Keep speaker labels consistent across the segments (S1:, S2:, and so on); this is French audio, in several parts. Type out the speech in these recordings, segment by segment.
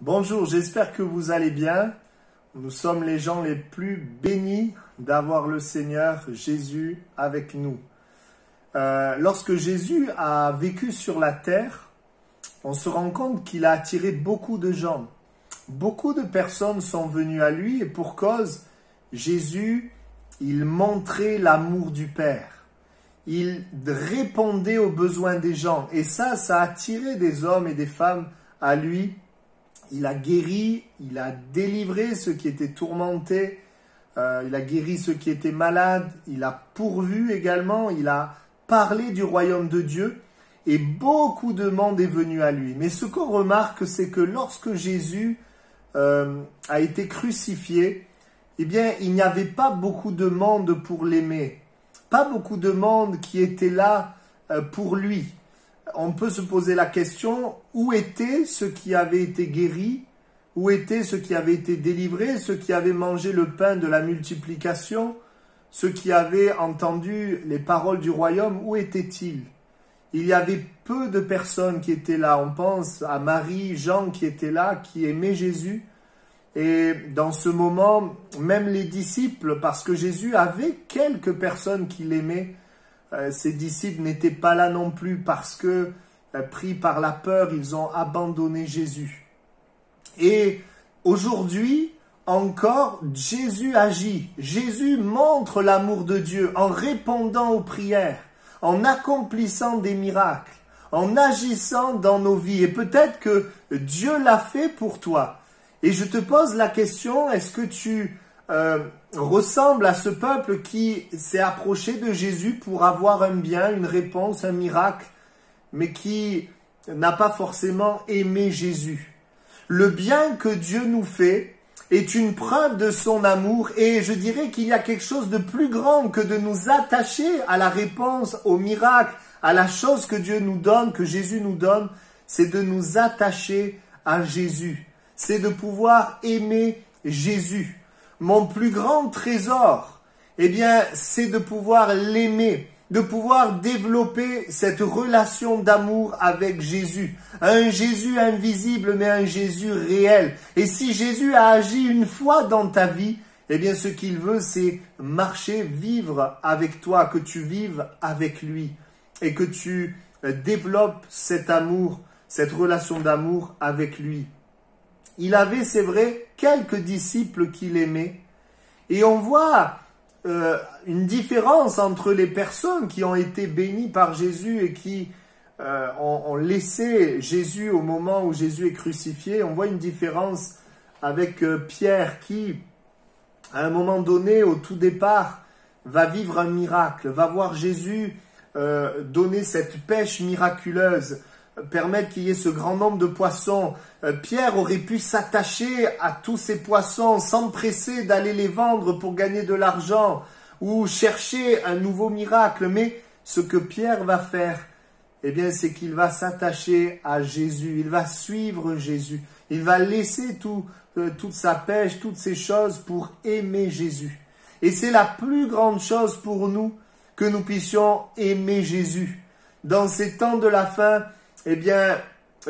S1: Bonjour, j'espère que vous allez bien. Nous sommes les gens les plus bénis d'avoir le Seigneur Jésus avec nous. Lorsque Jésus a vécu sur la terre, on se rend compte qu'il a attiré beaucoup de gens. Beaucoup de personnes sont venues à lui et pour cause, Jésus, il montrait l'amour du Père. Il répondait aux besoins des gens et ça a attiré des hommes et des femmes à lui. Il a guéri, il a délivré ceux qui étaient tourmentés, il a guéri ceux qui étaient malades, il a pourvu également, il a parlé du royaume de Dieu et beaucoup de monde est venu à lui. Mais ce qu'on remarque, c'est que lorsque Jésus a été crucifié, eh bien, il n'y avait pas beaucoup de monde pour l'aimer, pas beaucoup de monde qui était là pour lui. On peut se poser la question, où étaient ceux qui avaient été guéris? Où étaient ceux qui avaient été délivrés? Ceux qui avaient mangé le pain de la multiplication? Ceux qui avaient entendu les paroles du royaume? Où étaient-ils? Il y avait peu de personnes qui étaient là. On pense à Marie, Jean qui étaient là, qui aimaient Jésus. Et dans ce moment, même les disciples, parce que Jésus avait quelques personnes qui l'aimaient, ses disciples n'étaient pas là non plus parce que, pris par la peur, ils ont abandonné Jésus. Et aujourd'hui, encore, Jésus agit. Jésus montre l'amour de Dieu en répondant aux prières, en accomplissant des miracles, en agissant dans nos vies. Et peut-être que Dieu l'a fait pour toi. Et je te pose la question, est-ce que tu ressemble à ce peuple qui s'est approché de Jésus pour avoir un bien, une réponse, un miracle, mais qui n'a pas forcément aimé Jésus. Le bien que Dieu nous fait est une preuve de son amour et je dirais qu'il y a quelque chose de plus grand que de nous attacher à la réponse, au miracle, à la chose que Dieu nous donne, que Jésus nous donne, c'est de nous attacher à Jésus. C'est de pouvoir aimer Jésus. Mon plus grand trésor, eh bien, c'est de pouvoir l'aimer, de pouvoir développer cette relation d'amour avec Jésus. Un Jésus invisible, mais un Jésus réel. Et si Jésus a agi une fois dans ta vie, eh bien, ce qu'il veut, c'est marcher, vivre avec toi, que tu vives avec lui et que tu développes cet amour, cette relation d'amour avec lui. Il avait, c'est vrai, quelques disciples qu'il aimait. Et on voit une différence entre les personnes qui ont été bénies par Jésus et qui ont laissé Jésus au moment où Jésus est crucifié. On voit une différence avec Pierre qui, à un moment donné, au tout départ, va vivre un miracle, va voir Jésus donner cette pêche miraculeuse, permettre qu'il y ait ce grand nombre de poissons. Pierre aurait pu s'attacher à tous ces poissons, s'empresser d'aller les vendre pour gagner de l'argent ou chercher un nouveau miracle. Mais ce que Pierre va faire, eh bien, c'est qu'il va s'attacher à Jésus. Il va suivre Jésus. Il va laisser toute sa pêche, toutes ces choses pour aimer Jésus. Et c'est la plus grande chose pour nous que nous puissions aimer Jésus. Dans ces temps de la fin, eh bien,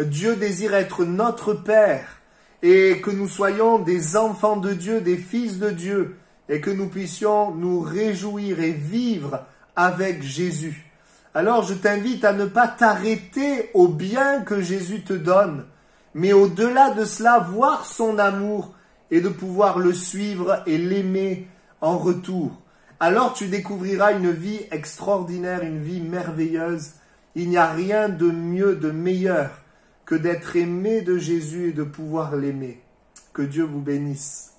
S1: Dieu désire être notre Père et que nous soyons des enfants de Dieu, des fils de Dieu et que nous puissions nous réjouir et vivre avec Jésus. Alors, je t'invite à ne pas t'arrêter au bien que Jésus te donne, mais au-delà de cela, voir son amour et de pouvoir le suivre et l'aimer en retour. Alors, tu découvriras une vie extraordinaire, une vie merveilleuse. Il n'y a rien de mieux, de meilleur que d'être aimé de Jésus et de pouvoir l'aimer. Que Dieu vous bénisse.